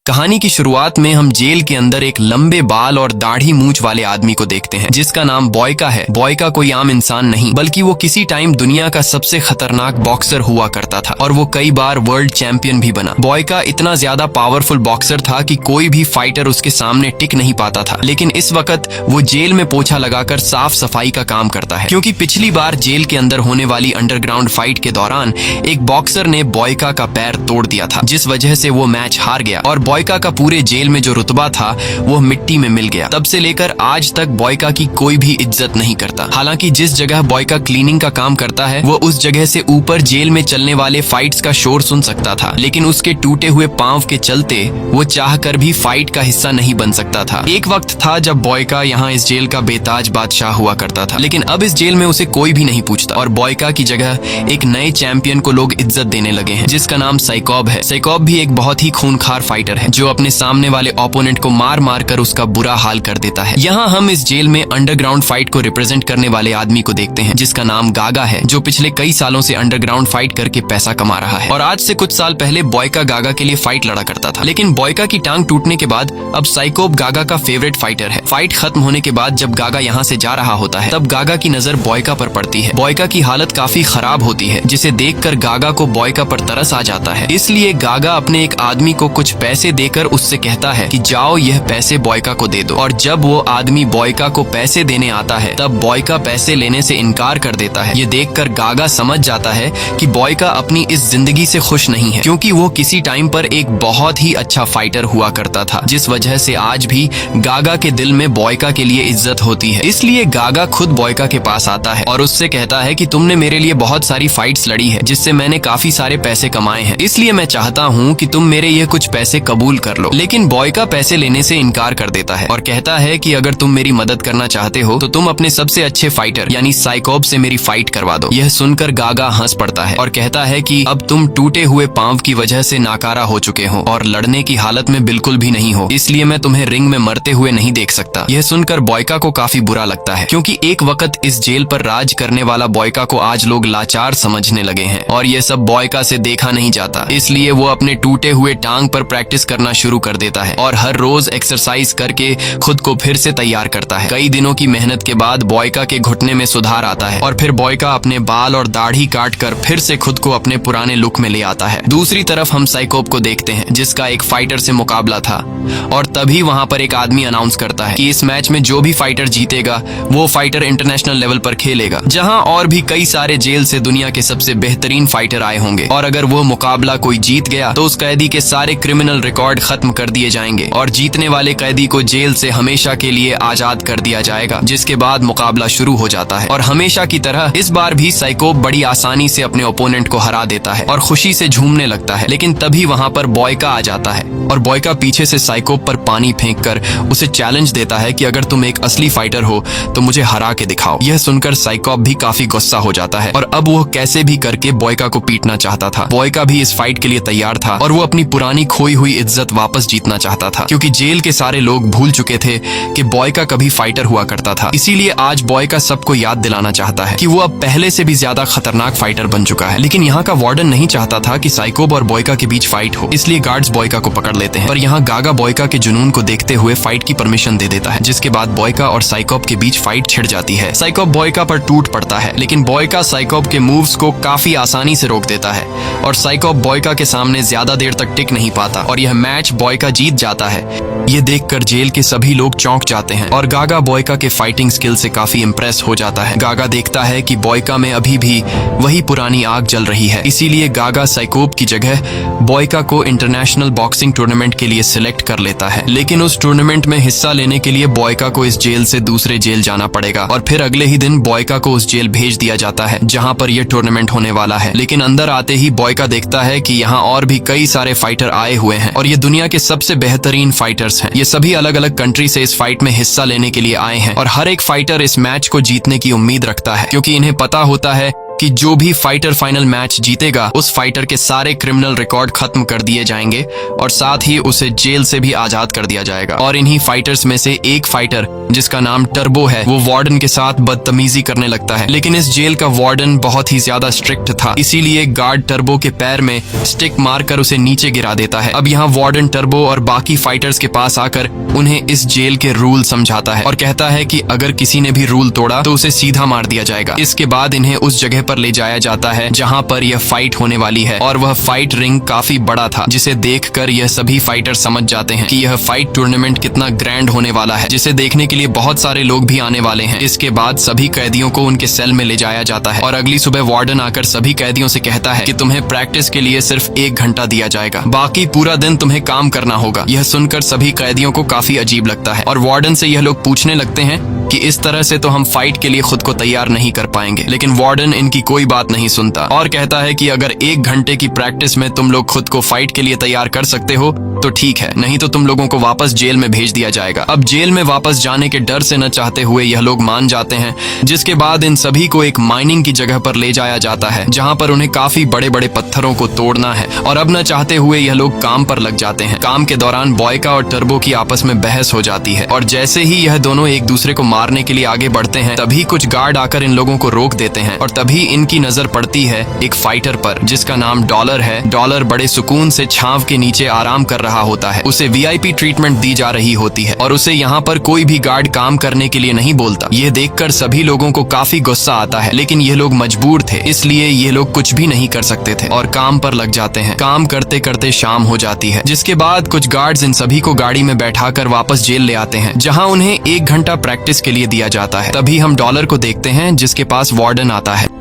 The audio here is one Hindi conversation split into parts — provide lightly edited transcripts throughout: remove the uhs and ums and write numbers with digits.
कहानी की शुरुआत में हम जेल के अंदर एक लंबे बाल और दाढ़ी मूंछ वाले आदमी को देखते हैं जिसका नाम बॉयका है। बॉयका कोई आम इंसान नहीं बल्कि वो किसी टाइम दुनिया का सबसे खतरनाक बॉक्सर हुआ करता था और वो कई बार वर्ल्ड चैंपियन भी बना। बॉयका इतना ज्यादा पावरफुल बॉक्सर था कि कोई भी फाइटर उसके सामने टिक नहीं पाता था। लेकिन इस वक्त वो जेल में पोछा लगाकर साफ सफाई का काम करता है, क्योंकि पिछली बार जेल के अंदर होने वाली अंडरग्राउंड फाइट के दौरान एक बॉक्सर ने बॉयका का पैर तोड़ दिया था, जिस वजह से वो मैच हार गया और बॉयका का पूरे जेल में जो रुतबा था वो मिट्टी में मिल गया। तब से लेकर आज तक बॉयका की कोई भी इज्जत नहीं करता। हालांकि जिस जगह बॉयका क्लीनिंग का काम करता है वो उस जगह से ऊपर जेल में चलने वाले फाइट्स का शोर सुन सकता था, लेकिन उसके टूटे हुए पांव के चलते वो चाहकर भी फाइट का हिस्सा नहीं बन सकता था। एक वक्त था जब बॉयका यहाँ इस जेल का बेताज बादशाह हुआ करता था, लेकिन अब इस जेल में उसे कोई भी नहीं पूछता और बॉयका की जगह एक नए चैंपियन को लोग इज्जत देने लगे हैं जिसका नाम साइकॉब है। साइकॉब भी एक बहुत ही खूनखार फाइटर है जो अपने सामने वाले ओपोनेंट को मार मार कर उसका बुरा हाल कर देता है। यहाँ हम इस जेल में अंडरग्राउंड फाइट को रिप्रेजेंट करने वाले आदमी को देखते हैं जिसका नाम गागा है, जो पिछले कई सालों से अंडरग्राउंड फाइट करके पैसा कमा रहा है। और आज से कुछ साल पहले बॉयका गागा के लिए फाइट लड़ा करता था, लेकिन बॉयका की टांग टूटने के बाद अब साइकॉब गागा का फेवरेट फाइटर है। फाइट खत्म होने के बाद जब गागा यहाँ से जा रहा होता है तब गागा की नजर बॉयका पर पड़ती है। बॉयका की हालत काफी खराब होती है जिसे देखकर गागा को बॉयका पर तरस आ जाता है। इसलिए गागा अपने एक आदमी को कुछ पैसे देकर उससे कहता है कि जाओ यह पैसे बॉयका को दे दो। और जब वो आदमी बॉयका को पैसे देने आता है तब बॉयका पैसे लेने से इनकार कर देता है। ये देखकर गागा समझ जाता है कि बॉयका अपनी इस जिंदगी से खुश नहीं है, क्योंकि वो किसी टाइम पर एक बहुत ही अच्छा फाइटर हुआ करता था, जिस वजह से आज भी गागा के दिल में बॉयका के लिए इज्जत होती है। इसलिए गागा खुद बॉयका के पास आता है और उससे कहता है कि तुमने मेरे लिए बहुत सारी फाइट्स लड़ी है जिससे मैंने काफी सारे पैसे कमाए हैं, इसलिए मैं चाहता हूँ कि तुम मेरे ये कुछ पैसे कबूल कर लो। लेकिन बॉयका पैसे लेने से इनकार कर देता है और कहता है कि अगर तुम मेरी मदद करना चाहते हो तो तुम अपने सबसे अच्छे फाइटर यानी साइकॉब से मेरी फाइट करवा दो। यह सुनकर गागा हंस पड़ता है और कहता है कि अब तुम टूटे हुए पांव की वजह से नाकारा हो चुके हो और लड़ने की हालत में बिल्कुल भी नहीं हो, इसलिए मैं तुम्हें रिंग में मरते हुए नहीं देख सकता। यह सुनकर बॉयका को काफी बुरा लगता है, क्योंकि एक वक्त इस जेल पर राज करने वाला बॉयका को आज लोग लाचार समझने लगे हैं और ये सब बॉयका से देखा नहीं जाता। इसलिए वो अपने टूटे हुए टांग पर प्रैक्टिस करना शुरू कर देता है और हर रोज एक्सरसाइज करके खुद को फिर से तैयार करता है। कई दिनों की मेहनत के बाद बॉयका के घुटने में सुधार आता है और फिर बॉयका अपने बाल और दाढ़ी काट कर फिर से खुद को अपने पुराने लुक में ले आता है। दूसरी तरफ हम साइकॉब को देखते हैं जिसका एक फाइटर से मुकाबला था और तभी वहां पर एक आदमी अनाउंस करता है कि इस मैच में जो भी फाइटर जीतेगा वो फाइटर इंटरनेशनल लेवल पर खेलेगा, जहां और भी कई सारे जेल से दुनिया के सबसे बेहतरीन फाइटर आए होंगे और अगर वो मुकाबला कोई जीत गया तो उस कैदी के सारे क्रिमिनल रिकॉर्ड खत्म कर दिए जाएंगे और जीतने वाले कैदी को जेल से हमेशा के लिए आजाद कर दिया जाएगा। जिसके बाद मुकाबला शुरू हो जाता है और हमेशा की तरह इस बार भी साइकॉब बड़ी आसानी से अपने ओपोनेंट को हरा देता है और खुशी से झूमने लगता है। लेकिन तभी वहां पर बॉयका आ जाता है और बॉयका पीछे से साइकॉब पर पानी फेंक कर उसे चैलेंज देता है कि अगर तुम एक असली फाइटर हो तो मुझे हरा के दिखाओ। यह सुनकर साइकॉब भी काफी गुस्सा हो जाता है और अब वो कैसे भी करके बॉयका को पीटना चाहता था। बॉयका भी इस फाइट के लिए तैयार था और वो अपनी पुरानी खोई हुई इज्जत वापस जीतना चाहता था, क्योंकि जेल के सारे लोग भूल चुके थे कि बॉयका कभी फाइटर हुआ करता था। इसीलिए आज बॉयका सबको याद दिलाना चाहता है कि वो अब पहले से भी ज्यादा खतरनाक फाइटर बन चुका है। लेकिन यहाँ का वार्डन नहीं चाहता था कि साइकॉब और बॉयका के बीच फाइट हो, इसलिए गार्ड्स बॉयका को पकड़ लेते हैं। पर यहाँ गागा बॉयका के जुनून को देखते हुए फाइट की परमिशन दे देता है, जिसके बाद बॉयका और साइकॉब के बीच फाइट छिड़ जाती है। साइकॉब बॉयका पर टूट पड़ता है, लेकिन बॉयका साइकॉब के मूव्स को काफी आसानी से रोक देता है और साइकॉब बॉयका के सामने ज्यादा देर तक टिक नहीं पाता और यह मैच बॉयका जीत जाता है। ये देखकर जेल के सभी लोग चौंक जाते हैं और गागा बॉयका के फाइटिंग स्किल से काफी इम्प्रेस हो जाता है। गागा देखता है कि बॉयका में अभी भी वही पुरानी आग जल रही है, इसीलिए गागा साइकॉब की जगह बॉयका को इंटरनेशनल बॉक्सिंग टूर्नामेंट के लिए सिलेक्ट कर लेता है। लेकिन उस टूर्नामेंट में हिस्सा लेने के लिए बॉयका को इस जेल से दूसरे जेल जाना पड़ेगा और फिर अगले ही दिन बॉयका को उस जेल भेज दिया जाता है जहां पर यह टूर्नामेंट होने वाला है। लेकिन अंदर आते ही बॉयका देखता है कि यहाँ और भी कई सारे फाइटर आए हुए हैं और ये दुनिया के सबसे बेहतरीन फाइटर्स हैं। ये सभी अलग अलग कंट्री से इस फाइट में हिस्सा लेने के लिए आए हैं और हर एक फाइटर इस मैच को जीतने की उम्मीद रखता है, क्योंकि इन्हें पता होता है कि जो भी फाइटर फाइनल मैच जीतेगा उस फाइटर के सारे क्रिमिनल रिकॉर्ड खत्म कर दिए जाएंगे और साथ ही उसे जेल से भी आजाद कर दिया जाएगा। और इन्हीं फाइटर्स में से एक फाइटर जिसका नाम टर्बो है वो वार्डन के साथ बदतमीजी करने लगता है, लेकिन इस जेल का वार्डन बहुत ही ज्यादा स्ट्रिक्ट था, इसीलिए गार्ड टर्बो के पैर में स्टिक मारकर उसे नीचे गिरा देता है। अब यहाँ वार्डन टर्बो और बाकी फाइटर्स के पास आकर उन्हें इस जेल के रूल समझाता है और कहता है कि अगर किसी ने भी रूल तोड़ा तो उसे सीधा मार दिया जाएगा। इसके बाद इन्हें उस जगह पर ले जाया जाता है जहाँ पर यह फाइट होने वाली है और वह फाइट रिंग काफी बड़ा था, जिसे देखकर यह सभी फाइटर समझ जाते हैं कि यह फाइट टूर्नामेंट कितना ग्रैंड होने वाला है, जिसे देखने के लिए बहुत सारे लोग भी आने वाले हैं। इसके बाद सभी कैदियों को उनके सेल में ले जाया जाता है और अगली सुबह वार्डन आकर सभी कैदियों से कहता है कि तुम्हें प्रैक्टिस के लिए सिर्फ 1 घंटा दिया जाएगा, बाकी पूरा दिन तुम्हें काम करना होगा। यह सुनकर सभी कैदियों को काफी अजीब लगता है और वार्डन से यह लोग पूछने लगते हैं कि इस तरह से तो हम फाइट के लिए खुद को तैयार नहीं कर पाएंगे, लेकिन वार्डन इनकी कोई बात नहीं सुनता और कहता है कि अगर 1 घंटे की प्रैक्टिस में तुम लोग खुद को फाइट के लिए तैयार कर सकते हो तो ठीक है, नहीं तो तुम लोगों को वापस जेल में भेज दिया जाएगा। अब जेल में वापस जाने के डर से न चाहते हुए यह लोग मान जाते हैं, जिसके बाद इन सभी को एक माइनिंग की जगह पर ले जाया जाता है जहां पर उन्हें काफी बड़े बड़े पत्थरों को तोड़ना है और अब न चाहते हुए यह लोग काम पर लग जाते हैं। काम के दौरान बॉयका और टर्बो की आपस में बहस हो जाती है और जैसे ही यह दोनों एक दूसरे को मारने के लिए आगे बढ़ते हैं तभी कुछ गार्ड आकर इन लोगों को रोक देते हैं और तभी इनकी नजर पड़ती है एक फाइटर पर जिसका नाम डॉलर है। डॉलर बड़े सुकून से छांव के नीचे आराम कर रहा होता है, उसे वीआईपी ट्रीटमेंट दी जा रही होती है और उसे यहाँ पर कोई भी गार्ड काम करने के लिए नहीं बोलता। यह देखकर सभी लोगों को काफी गुस्सा आता है, लेकिन ये लोग मजबूर थे, इसलिए ये लोग कुछ भी नहीं कर सकते थे और काम पर लग जाते हैं। काम करते करते शाम हो जाती है, जिसके बाद कुछ गार्ड्स इन सभी को गाड़ी में बैठाकर वापस जेल ले आते हैं जहाँ उन्हें 1 घंटा प्रैक्टिस के लिए दिया जाता है। तभी हम डॉलर को देखते हैं जिसके पास वार्डन आता है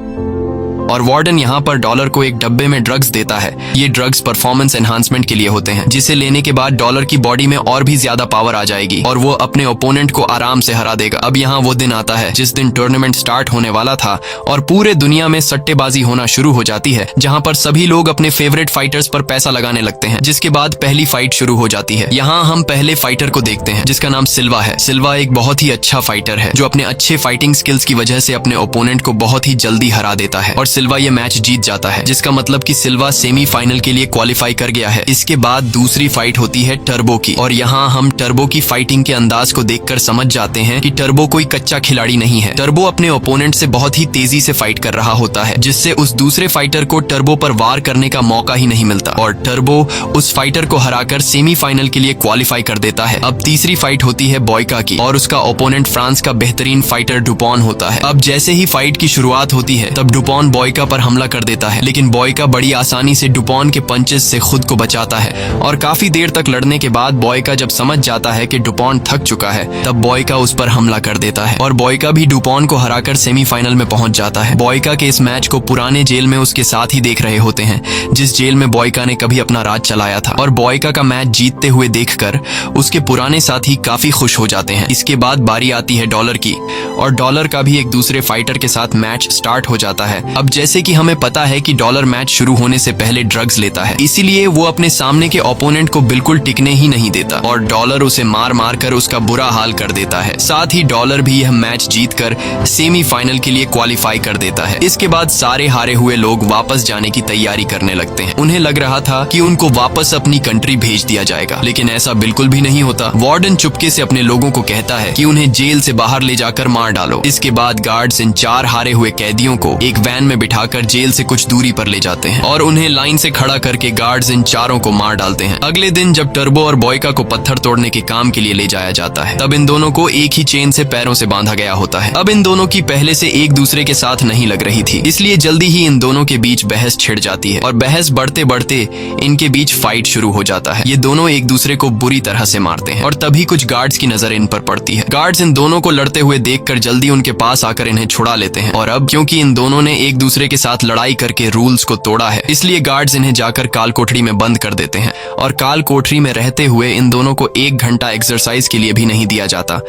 और वार्डन यहाँ पर डॉलर को एक डब्बे में ड्रग्स देता है। ये ड्रग्स परफॉर्मेंस एनहांसमेंट के लिए होते हैं, जिसे लेने के बाद डॉलर की बॉडी में और भी ज्यादा पावर आ जाएगी और वो अपने ओपोनेंट को आराम से हरा देगा। अब यहाँ वो दिन आता है जिस दिन टूर्नामेंट स्टार्ट होने वाला था और पूरे दुनिया में सट्टेबाजी होना शुरू हो जाती है, जहाँ पर सभी लोग अपने फेवरेट फाइटर्स पर पैसा लगाने लगते हैं। जिसके बाद पहली फाइट शुरू हो जाती है। यहाँ हम पहले फाइटर को देखते हैं जिसका नाम सिल्वा है। सिल्वा एक बहुत ही अच्छा फाइटर है जो अपने अच्छे फाइटिंग स्किल्स की वजह से अपने ओपोनेंट को बहुत ही जल्दी हरा देता है और सिल्वा ये मैच जीत जाता है, जिसका मतलब कि सिल्वा सेमीफाइनल के लिए क्वालिफाई कर गया है। इसके बाद दूसरी फाइट होती है टर्बो की और यहाँ हम टर्बो की फाइटिंग के अंदाज को देखकर समझ जाते हैं कि टर्बो कोई कच्चा खिलाड़ी नहीं है। टर्बो अपने ओपोनेंट से बहुत ही तेजी से फाइट कर रहा होता है, जिससे उस दूसरे फाइटर को टर्बो पर वार करने का मौका ही नहीं मिलता और टर्बो उस फाइटर को हराकर सेमीफाइनल के लिए क्वालिफाई कर देता है। अब तीसरी फाइट होती है बॉयका की और उसका ओपोनेंट फ्रांस का बेहतरीन फाइटर डुपॉन होता है। अब जैसे ही फाइट की शुरुआत होती है तब डुपॉन बॉयका पर हमला कर देता है, लेकिन बॉयका बड़ी आसानी से डुपॉन के पंचेस से खुद को बचाता है और काफी देर तक लड़ने के बाद बॉयका जब समझ जाता है कि डुपॉन थक चुका है तब बॉयका उस पर हमला कर देता है और बॉयका भी डुपॉन को हराकर सेमीफाइनल में पहुंच जाता है। बॉयका के इस मैच को पुराने जेल में उसके साथ ही देख रहे होते हैं जिस जेल में बॉयका ने कभी अपना राज चलाया था और बॉयका का मैच जीतते हुए देखकर उसके पुराने साथी काफी खुश हो जाते हैं। इसके बाद बारी आती है डॉलर की और डॉलर का भी एक दूसरे फाइटर के साथ मैच स्टार्ट हो जाता है। अब जैसे कि हमें पता है कि डॉलर मैच शुरू होने से पहले ड्रग्स लेता है, इसीलिए वो अपने सामने के ओपोनेंट को बिल्कुल टिकने ही नहीं देता और डॉलर उसे मार मार कर उसका बुरा हाल कर देता है। साथ ही डॉलर भी यह मैच जीतकर सेमीफाइनल के लिए क्वालिफाई कर देता है। इसके बाद सारे हारे हुए लोग वापस जाने की तैयारी करने लगते हैं। उन्हें लग रहा था कि उनको वापस अपनी कंट्री भेज दिया जाएगा, लेकिन ऐसा बिल्कुल भी नहीं होता। वार्डन चुपके से अपने लोगों को कहता है कि उन्हें जेल से बाहर ले जाकर मार डालो। इसके बाद गार्ड्स इन 4 हारे हुए कैदियों को एक वैन में बिठाकर जेल से कुछ दूरी पर ले जाते हैं और उन्हें लाइन से खड़ा करके गार्ड्स इन चारों को मार डालते हैं। अगले दिन जब टर्बो और बॉयका को पत्थर तोड़ने के काम के लिए ले जाया जाता है तब इन दोनों को एक ही चेन से पैरों से बांधा गया होता है। अब इन दोनों की पहले से एक दूसरे के साथ नहीं लग रही थी, इसलिए जल्दी ही इन दोनों के बीच बहस छिड़ जाती है और बहस बढ़ते बढ़ते इनके बीच फाइट शुरू हो जाता है। ये दोनों एक दूसरे को बुरी तरह से मारते हैं और तभी कुछ गार्ड्स की नजर इन पर पड़ती है। गार्ड्स इन दोनों को लड़ते हुए देखकर जल्दी उनके पास आकर इन्हें छुड़ा लेते हैं और अब क्योंकि इन दोनों ने एक दूसरे के साथ लड़ाई करके रूल्स को तोड़ा है, इसलिए गार्ड्स इन्हें जाकर काल कोठरी में बंद कर देते हैं और काल कोठरी में रहते हुए इन दोनों को 1 घंटा एक्सरसाइज के लिए भी नहीं दिया जाता।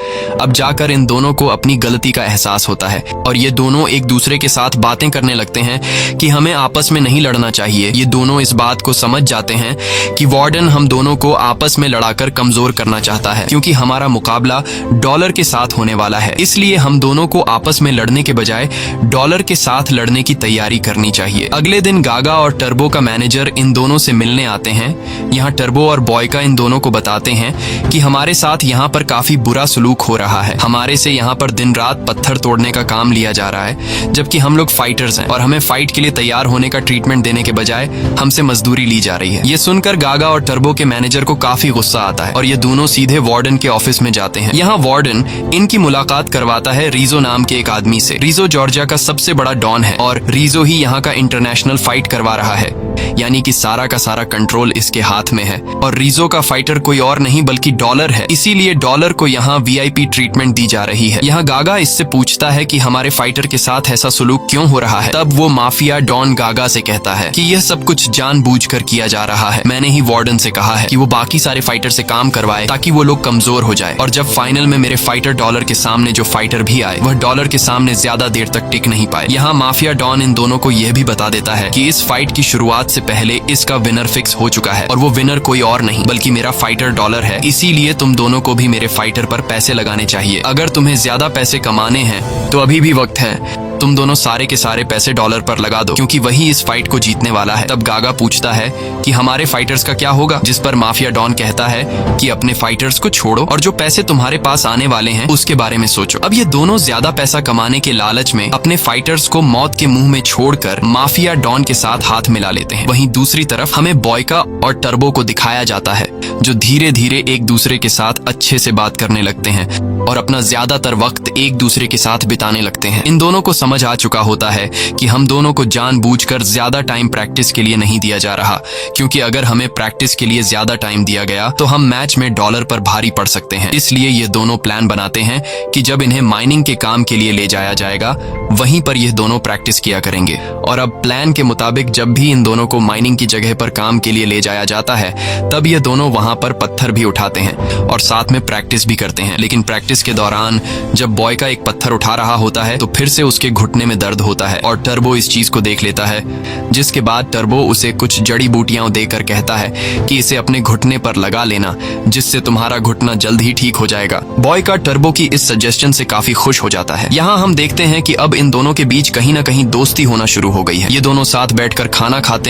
अब जाकर इन दोनों को अपनी गलती का एहसास होता है और ये दोनों एक दूसरे के साथ बातें करने लगते हैं कि हमें आपस में नहीं लड़ना चाहिए। ये दोनों इस बात को समझ जाते हैं कि वार्डन हम दोनों को आपस में लड़ाकर कमजोर करना चाहता है, क्योंकि हमारा मुकाबला डॉलर के साथ होने वाला है। इसलिए हम दोनों को आपस में लड़ने के बजाय डॉलर के साथ लड़ने की तैयारी करनी चाहिए। अगले दिन गागा और टर्बो का मैनेजर इन दोनों से मिलने आते हैं। यहाँ टर्बो और बॉयका इन दोनों को बताते हैं कि हमारे साथ यहाँ पर काफी बुरा सलूक हो रहा है। हमारे से यहाँ पर दिन रात पत्थर तोड़ने का काम लिया जा रहा है, जबकि हम लोग फाइटर्स हैं और हमें फाइट के लिए तैयार होने का ट्रीटमेंट देने के बजाय हमसे मजदूरी ली जा रही है। ये सुनकर गागा और टर्बो के मैनेजर को काफी गुस्सा आता है और ये दोनों सीधे वार्डन के ऑफिस में जाते हैं। यहाँ वार्डन इनकी मुलाकात करवाता है रीजो नाम के एक आदमी से। रीजो जॉर्जिया का सबसे बड़ा डॉन है और रीजो ही यहाँ का इंटरनेशनल फाइट करवा रहा है, यानी कि सारा का सारा कंट्रोल इसके हाथ में है। और रीजो का फाइटर कोई और नहीं बल्कि डॉलर है, इसीलिए डॉलर को यहाँ वीआईपी ट्रीटमेंट दी जा रही है। यहाँ गागा इससे पूछता है कि हमारे फाइटर के साथ ऐसा सलूक क्यों हो रहा है। तब वो माफिया डॉन गागा से कहता है कि यह सब कुछ जानबूझकर किया जा रहा है। मैंने ही वार्डन से कहा है कि वो बाकी सारे फाइटर से काम करवाए ताकि वो लोग कमजोर हो जाए, और जब फाइनल में मेरे फाइटर डॉलर के सामने जो फाइटर भी आए वह डॉलर के सामने ज्यादा देर तक टिक नहीं पाए। यहाँ माफिया डॉन इन दोनों को यह भी बता देता है कि इस फाइट की शुरुआत से पहले इसका विनर फिक्स हो चुका है और वो विनर कोई और नहीं बल्कि मेरा फाइटर डॉलर है। इसीलिए तुम दोनों को भी मेरे फाइटर पर पैसे लगाने चाहिए। अगर तुम्हें ज्यादा पैसे कमाने हैं तो अभी भी वक्त है, तुम दोनों सारे के सारे पैसे डॉलर पर लगा दो, क्योंकि वही इस फाइट को जीतने वाला है। तब गागा पूछता है कि हमारे फाइटर्स का क्या होगा, जिस पर माफिया डॉन कहता है कि अपने फाइटर्स को छोड़ो और जो पैसे तुम्हारे पास आने वाले हैं उसके बारे में सोचो। अब ये दोनों ज्यादा पैसा कमाने के लालच में अपने फाइटर्स को मौत के मुंह में छोड़कर माफिया डॉन के साथ हाथ मिला लेते हैं। वहीं दूसरी तरफ हमें बॉयका और टर्बो को दिखाया जाता है, जो धीरे धीरे एक दूसरे के साथ अच्छे से बात करने लगते हैं और अपना ज्यादातर वक्त एक दूसरे के साथ बिताने लगते हैं। इन दोनों को समझ आ चुका होता है कि हम दोनों को जानबूझकर ज्यादा टाइम प्रैक्टिस के लिए नहीं दिया जा रहा, क्योंकि अगर हमें प्रैक्टिस के लिए ज्यादा टाइम दिया गया तो हम मैच में डॉलर पर भारी पड़ सकते हैं। इसलिए ये दोनों प्लान बनाते हैं कि जब इन्हें माइनिंग के काम के लिए ले जाया जाएगा वहीं पर ये दोनों प्रैक्टिस किया करेंगे। और अब प्लान के मुताबिक जब भी इन दोनों को माइनिंग की जगह पर काम के लिए ले जाया जाता है तब ये दोनों वहां पर पत्थर भी उठाते हैं और साथ में प्रैक्टिस भी करते हैं। लेकिन प्रैक्टिस के दौरान जब बॉय का एक पत्थर उठा रहा होता है तो फिर से उसके घुटने में दर्द होता है और टर्बो इस चीज को देख लेता है, जिसके बाद टर्बो उसे कुछ जड़ी बूटियां देकर कहता है कि इसे अपने घुटने पर लगा लेना, जिससे तुम्हारा घुटना जल्द ही ठीक हो जाएगा। बॉय का टर्बो की इस सजेशन से काफी खुश हो जाता है। यहाँ हम देखते हैं कि अब इन दोनों के बीच कहीं ना कहीं दोस्ती होना शुरू हो गई है। ये दोनों साथ बैठकर खाना खाते हैं।